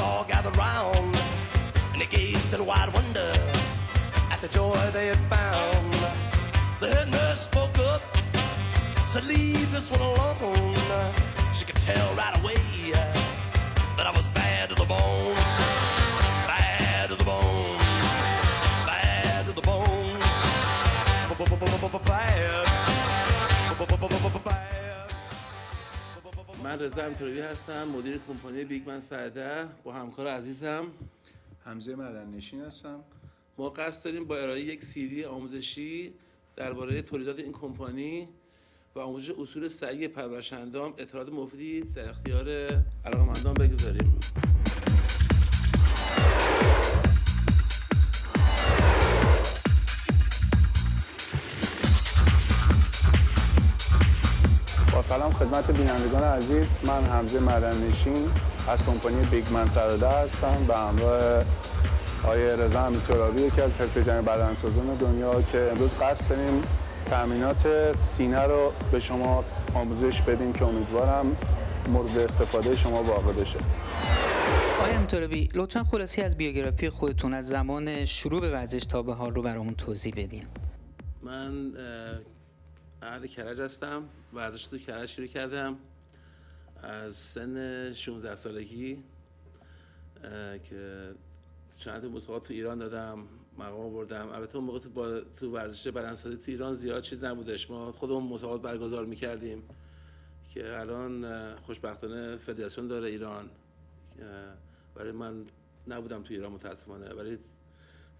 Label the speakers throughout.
Speaker 1: all gathered round, and they gazed in wide wonder at the joy they had found. The head nurse spoke up, said, leave this one alone. She could tell right away that I was bad to the bone. Bad to the bone. Bad to the bone. Bad.
Speaker 2: من رضا امتروی هستم، مدیر کمپانی بیگمن سرده. با همکار عزیزم
Speaker 3: حمزه معدن‌نشین هستم.
Speaker 2: ما قصد داریم با ارائه یک سیدی آموزشی درباره تولیدات این کمپانی و آموزش اصول صحیح پرورش اندام اطلاعات مفیدی در اختیار علاقه‌مندان بگذاریم.
Speaker 3: با سلام خدمت بینندگان عزیز، من حمزه معدن‌نشین از کمپانی بیگمن سراده هستم به همراه آقای رضا امتروی، یکی از حرفه‌ای‌ترین بدنسازان دنیا که امروز قصد داریم تامینات سینه رو به شما آموزش بدیم که امیدوارم مورد استفاده شما واقع بشه.
Speaker 4: آقای امتروی، لطفاً خلاصی از بیوگرافی خودتون از زمان شروع به ورزش تا به حال رو برامون توضیح بدین.
Speaker 2: من اهل کرج هستم. ورزش تو کرج شروع کردم از سن 16 سالگی که چند مسابقات تو ایران دادم، مقام بردم. البته اون موقع تو ورزش بدنسازی تو ایران زیاد چیز نبودش، ما خودمون مسابقات برگزار می‌کردیم که الان خوشبختانه فدراسیون داره ایران، ولی من نبودم تو ایران متاسفانه. ولی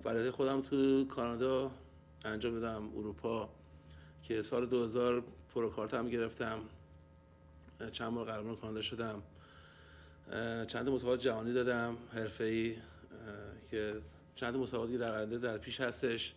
Speaker 2: فعالیت خودم تو کانادا انجام دادم، اروپا، که سال 2000 پروکارت هم گرفتم، چند بار قهرمان کانادا شدم، چند مسابقات جهانی دادم حرفه‌ای که چند مسابقاتی در آینده در پیش هستش.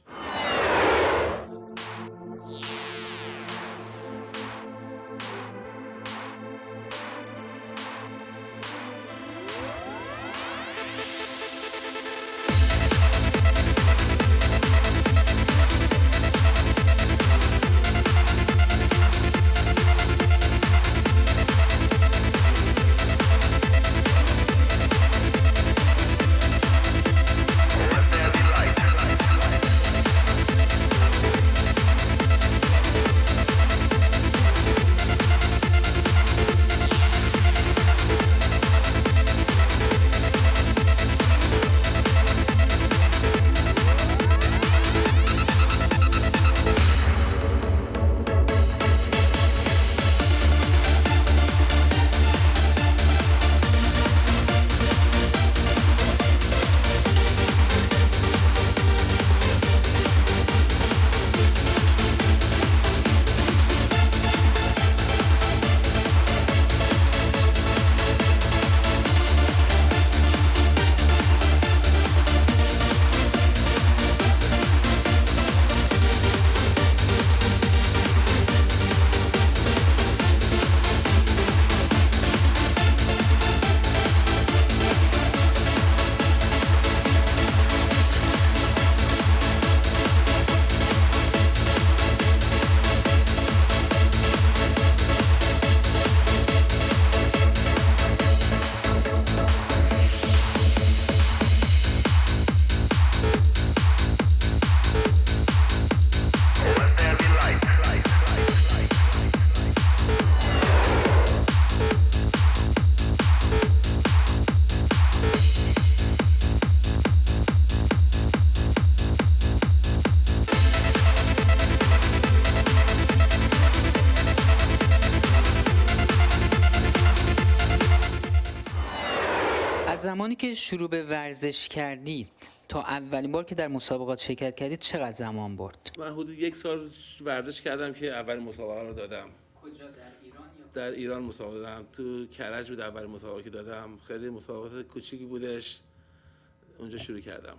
Speaker 4: زمانی که شروع به ورزش کردید تا اولین بار که در مسابقات شرکت کردید چقدر زمان برد؟
Speaker 2: من حدود 1 سال ورزش کردم که اولین مسابقه رو دادم.
Speaker 4: کجا، در ایران یا؟
Speaker 2: در ایران مسابقه دادم. تو کرج بود اولین مسابقه که دادم. خیلی مسابقات کوچیکی بودش. اونجا شروع کردم.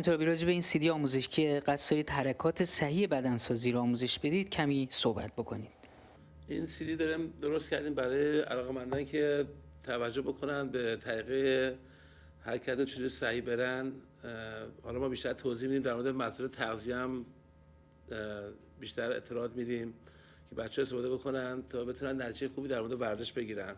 Speaker 4: اینطوری راجع به این CD آموزش که قصد دارید حرکات صحیح بدنسازی رو آموزش بدید کمی صحبت بکنید.
Speaker 2: این CD داریم درست کردیم برای علاقه‌مندان که توجه بکنن به طریق حرکت چجوری صحیح برن. حالا ما بیشتر توضیح میدیم در مورد مسائل تغذیه هم بیشتر اطلاعات میدیم که بچه‌ها استفاده بکنن تا بتونن نتیجه خوبی در مورد ورزش بگیرن.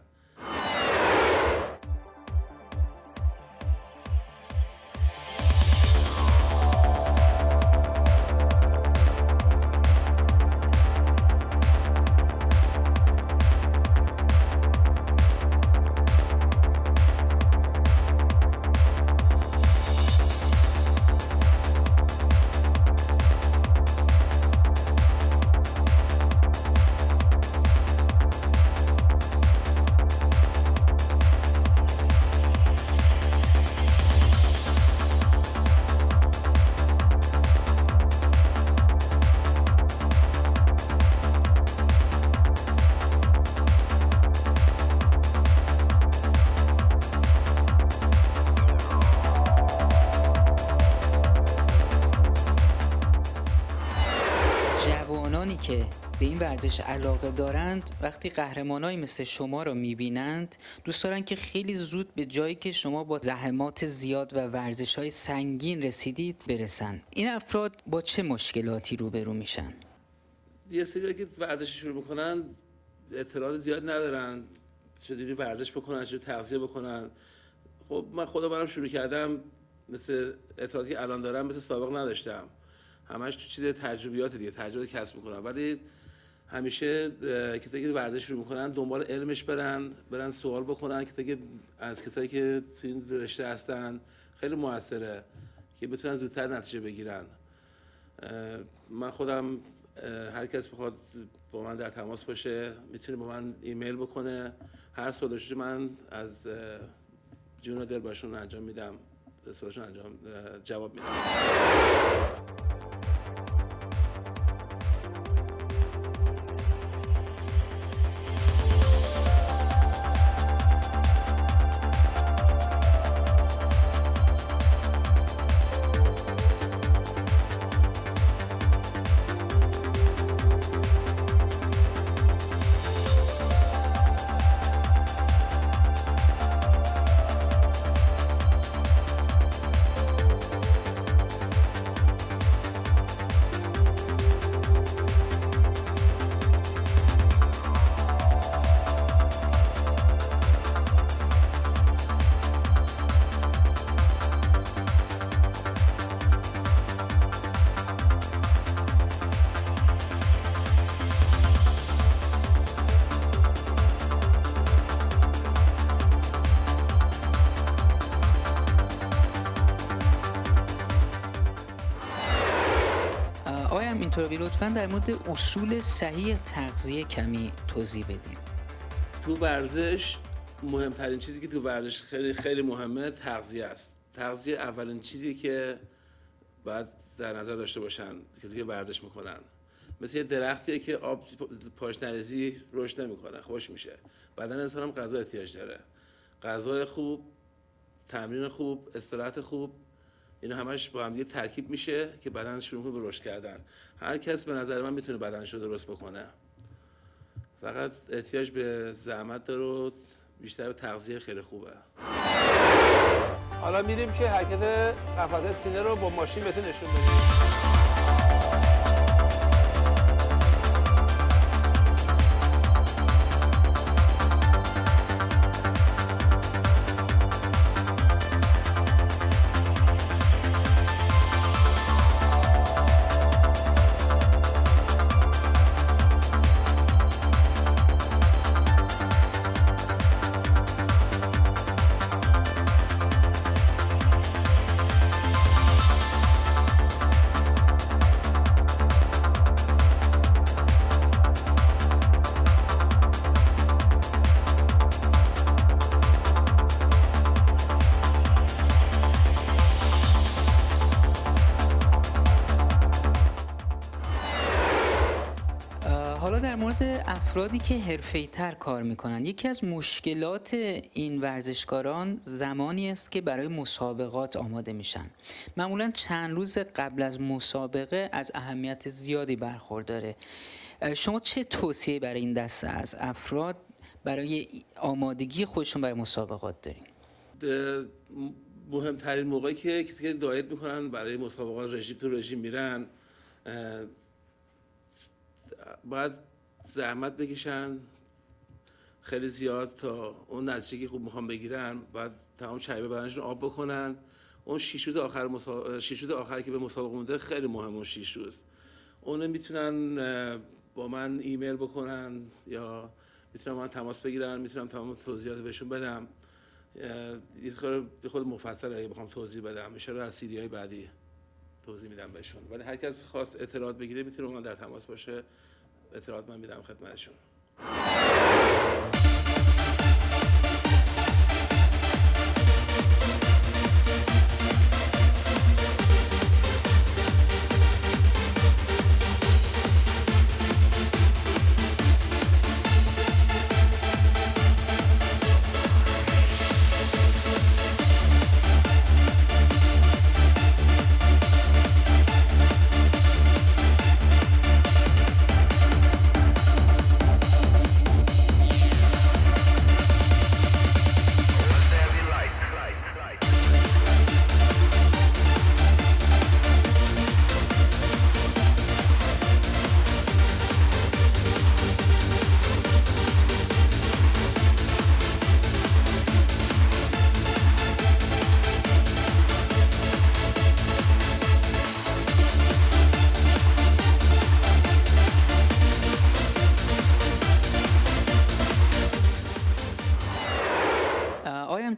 Speaker 4: جوانانی که به این ورزش علاقه دارند وقتی قهرمانایی مثل شما رو میبینند دوست دارن که خیلی زود به جایی که شما با زحمات زیاد و ورزش‌های سنگین رسیدید برسن. این افراد با چه مشکلاتی روبرو میشن؟
Speaker 2: یه سری که ورزش شروع میکنن اطلاعات زیاد ندارن چجوری ورزش بکنن، چجوری تغذیه بکنن. خب من خودم برام شروع کردم مثل اطلاعاتی که الان دارم مثل سابق نداشتم، همش تو چیز تجربیات دیگه، تجربه کسب میکنن. ولی همیشه کسایی که ورزش شروع میکنن دنبال علمش برن سوال بکنن که از کسایی که تو این رشته هستن خیلی موثره که بتونن زودتر نتیجه بگیرن. من خودم هر کس بخواد با من در تماس باشه میتونه با من ایمیل بکنه، هر سوالشو من از جون و دل باشون انجام میدم، سوالشون جواب میدم.
Speaker 4: اینطوری لطفاً در مورد اصول صحیح تغذیه کمی توضیح بدیم.
Speaker 2: تو ورزش مهمترین چیزی که تو ورزش خیلی خیلی مهمه تغذیه است. تغذیه اولین چیزی که باید در نظر داشته باشن کسی که ورزش میکنن. مثل یه درختیه که آب پاش نریزی رشد نمیکنه، خوش میشه. بدن انسان هم غذا احتیاج داره. غذای خوب، تمرین خوب، استراحت خوب، اینا همش با هم دیگه ترکیب میشه که بدن شروع کنه به رشد کردن. هر کس به نظر من میتونه بدنش رو درست بکنه. فقط احتیاج به زحمت داره و بیشتر به تغذیه خیلی خوبه. حالا میریم که حرکت قفسه سینه رو با ماشین بهتون نشون بدیم.
Speaker 4: در مورد افرادی که حرفه‌ای‌تر کار میکنن، یکی از مشکلات این ورزشکاران زمانی است که برای مسابقات آماده میشن. معمولا چند روز قبل از مسابقه از اهمیت زیادی برخورداره. شما چه توصیه برای این دسته از افراد برای آمادگی خودشون برای مسابقات دارین؟
Speaker 2: مهمترین موقعی که کسی که دایت میکنن برای مسابقات رژیم میرن، باید زحمت بکشن خیلی زیاد تا اون نتیجه که خوب میخوان بگیرن. باید تمام چربی بدنشون آب بکنن. اون 6 روز آخری که به مسابقه مونده خیلی مهمه. اون 6 روز اون میتونن با من ایمیل بکنن یا میتونن من تماس بگیرن، میتونم تمام توضیحات بهشون بدم. یه خود مفصل اگه بخوام توضیح بدم ان شاءالله در سیدی های بعدی توضیح میدم بهشون. ولی هر کس خواست اطلاعات بگیره میتونه من در تماس باشه، اطلاعات من میدم خدمتشون.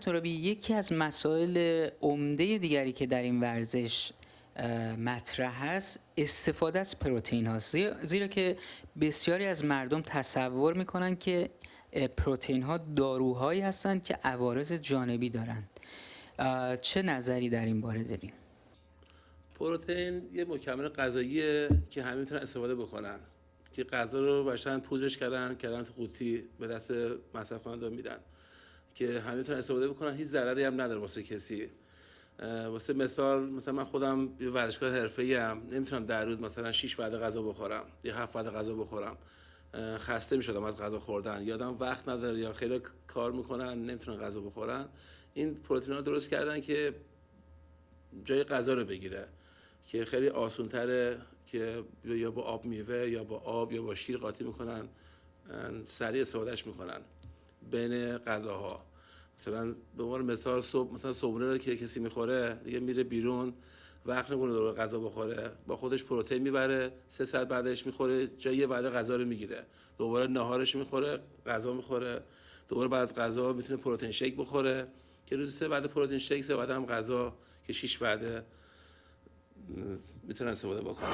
Speaker 4: ترابی، یکی از مسائل عمده دیگری که در این ورزش مطرح هست استفاده از پروتئین هاست، زیرا که بسیاری از مردم تصور میکنن که پروتئین ها داروهایی هستند که عوارض جانبی دارند. چه نظری در این باره داریم؟
Speaker 2: پروتئین یه مکمل غذاییه که همه میتونن استفاده بکنن، که غذا رو باشن پودرش کردن تو قوطی به دست مصرف کننده میدن که همه میتونن استفاده بکنن. هیچ ضرری هم نداره واسه کسی. واسه مثلا من خودم یه ورزشکار حرفه‌ای ام، نمیتونم در روز مثلا 6 وعده غذا بخورم یا 7 وعده غذا بخورم. خسته میشدم از غذا خوردن، یادم وقت نداره یا خیلی کار میکنن نمیتونن غذا بخورن. این پروتئینا رو درست کردن که جای غذا رو بگیره، که خیلی آسان‌تره که یا با آب میوه یا با آب یا با شیر قاطی میکنن، سریع استفادهش میکنن بین غذاها. مثلا به عنوان مثال صبح مثلا صبحونه رو که کسی میخوره دیگه میره بیرون، وقت نمیکنه دوباره غذا بخوره، با خودش پروتئین میبره، 3 ساعت بعدش میخوره، جای یه وعده غذا رو میگیره، دوباره ناهارش میخوره، غذا میخوره، دوباره بعد از غذا میتونه پروتئین شیک بخوره که روزی 3 وعده پروتئین شیک، 3 وعده هم غذا، که 6 وعده میتونن استفاده بکنن.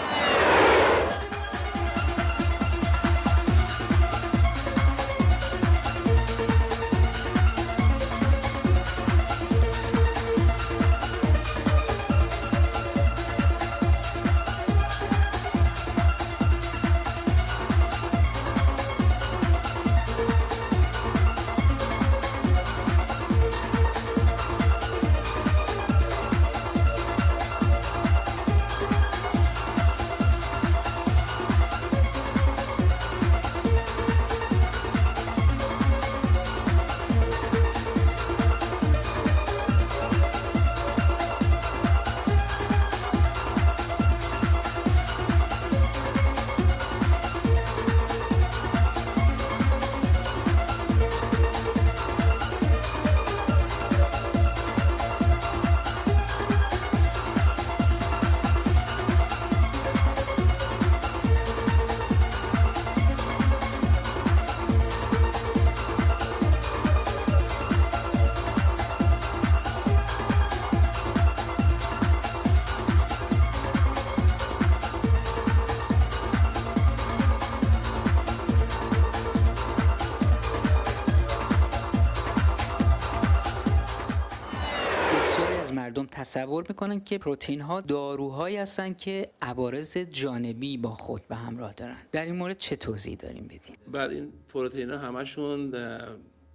Speaker 4: تصور میکنن که پروتئین ها داروهایی هستن که عوارض جانبی با خود به همراه دارن. در این مورد چه توضیح داریم بدیم؟
Speaker 2: بعد این پروتئین ها همشون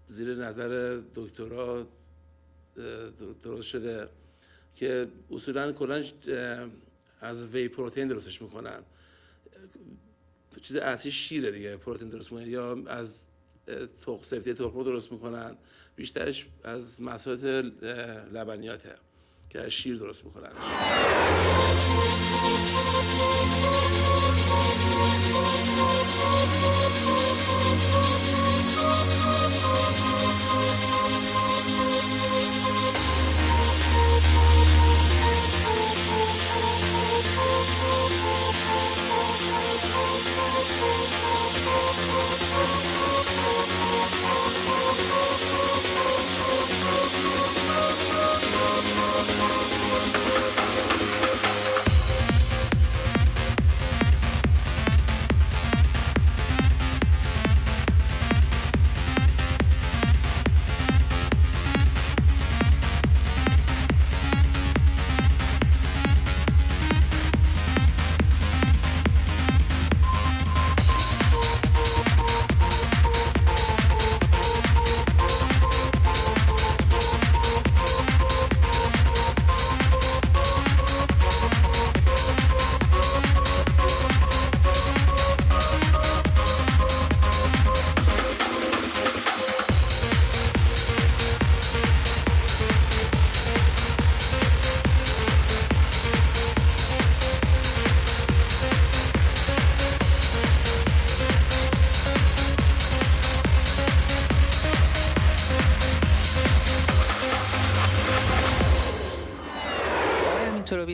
Speaker 2: زیر نظر دکترها درست شده که اصولاً کلاً از وی پروتئین درستش میکنن. چیز اصلی شیره دیگه، پروتئین درست میکنن یا از سفتی تخم درست میکنن، بیشترش از محصولات لبنیاته که از شیر درست میکنن.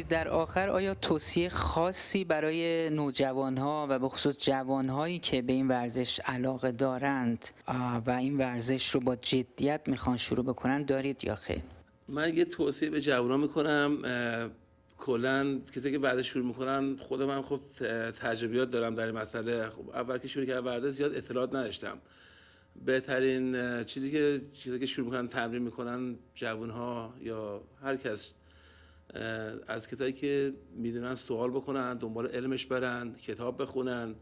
Speaker 4: در آخر آیا توصیه خاصی برای نوجوانها و به خصوص جوانهایی که به این ورزش علاقه دارند و این ورزش رو با جدیت میخوان شروع بکنن دارید یا خیر؟
Speaker 2: من یه توصیه به جوانان میکنم، کلا کسی که ورزش شروع میکنن، خودم هم خب تجربیات دارم در این مسئله. خب اول که شروع کردم ورزش زیاد اطلاعات نداشتم. بهترین چیزی که شروع میکنن تمرین میکنن جوانها یا هر کس، از کسایی که میدونن سوال بکنن، دنبال علمش برن، کتاب بخونن،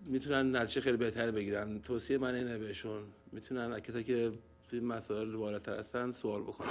Speaker 2: میتونن نتیجه خیلی بهتری بگیرن. توصیه من اینه بهشون، میتونن از کسایی که توی مسائل واردتر هستن سوال بکنن.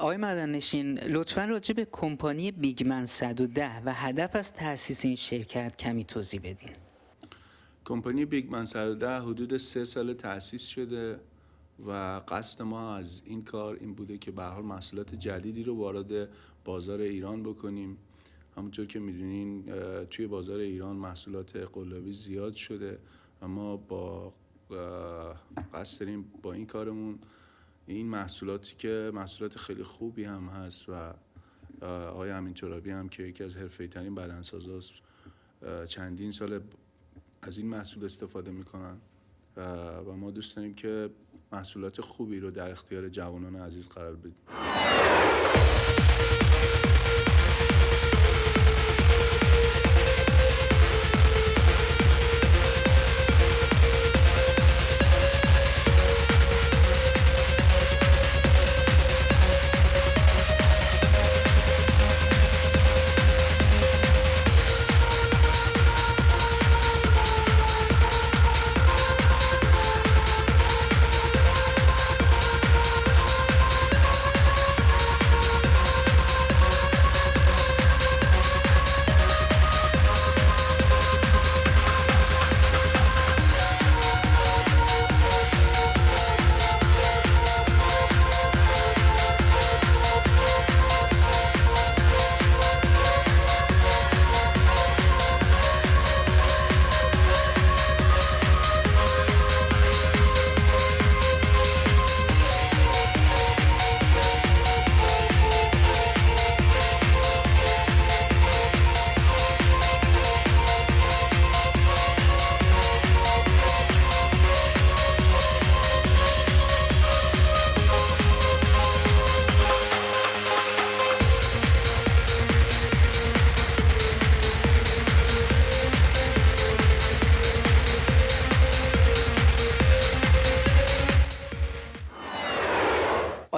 Speaker 4: آقای معدن‌نشین، لطفاً راجع به کمپانی بیگمن 110 و هدف از تأسیس این شرکت کمی توضیح بدین.
Speaker 3: کمپانی بیگمن 110 حدود 3 سال تأسیس شده و قصد ما از این کار این بوده که به هر حال محصولات جدیدی رو وارد بازار ایران بکنیم. همونطور که میدونین توی بازار ایران محصولات قلابی زیاد شده و ما با قصد داریم با این کارمون این محصولاتی که محصولات خیلی خوبی هم هست و آقای امین ترابی هم که یکی از حرفه‌ای‌ترین بدنسازاست چندین سال از این محصول استفاده میکنن و ما دوست داریم که محصولات خوبی رو در اختیار جوانان عزیز قرار بدیم.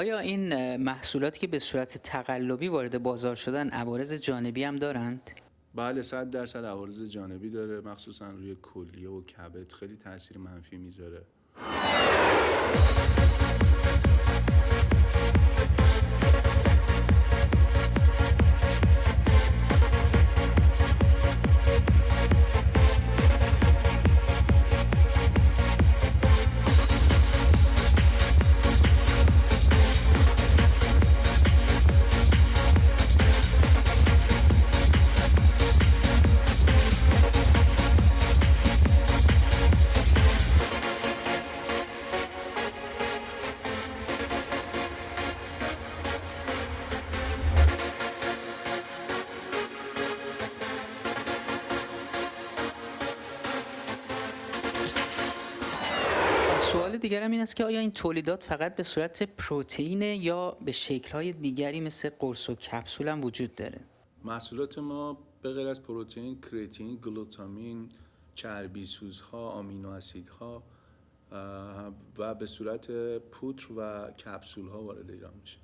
Speaker 4: آیا این محصولاتی که به صورت تقلبی وارد بازار شدن عوارض جانبی هم دارند؟
Speaker 3: بله 100% عوارض جانبی داره، مخصوصا روی کلیه و کبد خیلی تاثیر منفی میذاره.
Speaker 4: سوال دیگرم این است که آیا این تولیدات فقط به صورت پروتئین یا به شکل‌های دیگری مثل قرص و کپسول هم وجود داره؟
Speaker 3: محصولات ما به غیر از پروتئین، کراتین، گلوتامین، چربی سوزها، آمینو اسیدها و به صورت پودر و کپسول ها وارد ایران میشه.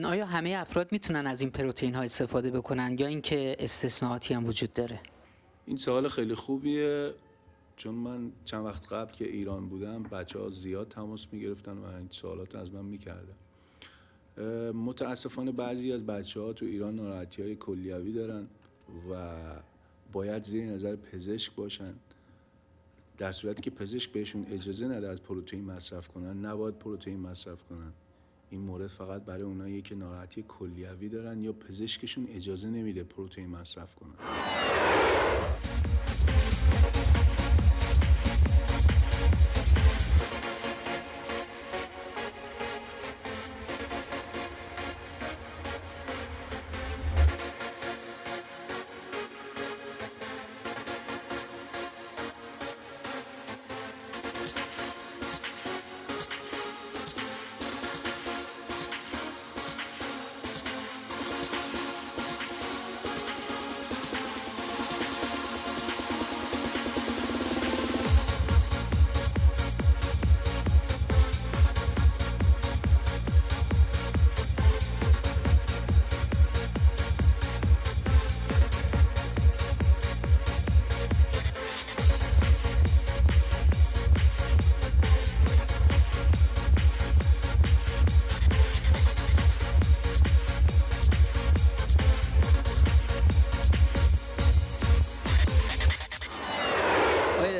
Speaker 4: آیا همه افراد میتونن از این پروتئین ها استفاده بکنن یا اینکه استثناءاتی هم وجود داره؟
Speaker 3: این سوال خیلی خوبیه، چون من چند وقت قبل که ایران بودم بچه‌ها زیاد تماس میگرفتن و این سوالات از من میکردن. متاسفانه بعضی از بچه‌ها تو ایران ناراحتی‌های کلیوی دارن و باید زیر نظر پزشک باشن. در صورتی که پزشک بهشون اجازه نده از پروتئین مصرف کنن، نباید پروتئین مصرف کنن. این مورد فقط برای اوناییه که ناراحتی کلیوی دارن یا پزشکشون اجازه نمیده پروتئین مصرف کنن.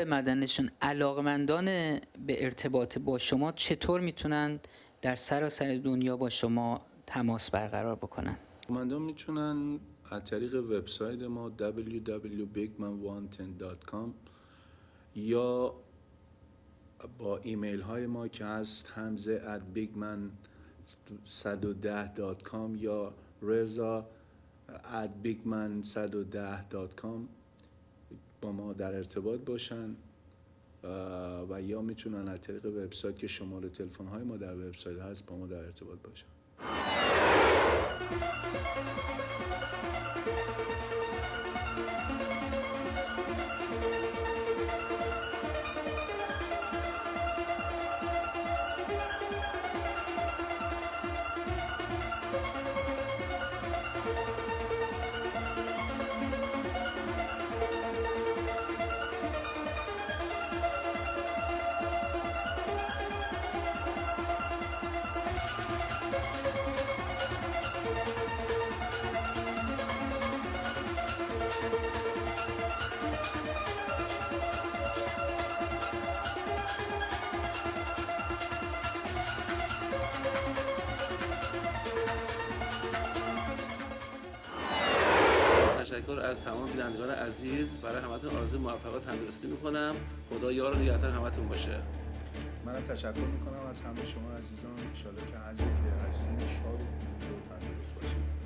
Speaker 4: معدنشون علاقمندان به ارتباط با شما چطور میتونن در سراسر دنیا با شما تماس برقرار بکنن؟
Speaker 3: علاقمندان میتونن از طریق وبسایت ما www.bigman110.com یا با ایمیل های ما که هست hamze@bigman110.com یا reza@bigman110.com با ما در ارتباط باشن و یا میتونن از طریق وبسایت که شماره تلفن‌های ما در وبسایت هست با ما در ارتباط باشن.
Speaker 2: تشکر از تمام بینندگان عزیز. برای همتون آرزوی موفقیت و تندرستی میکنم. خدا یار و نگهدار همتون باشه.
Speaker 3: منم تشکر میکنم از همه شما عزیزان. ان شاءالله که هر جایی که هستید شاد و پیروز و تندرست باشید.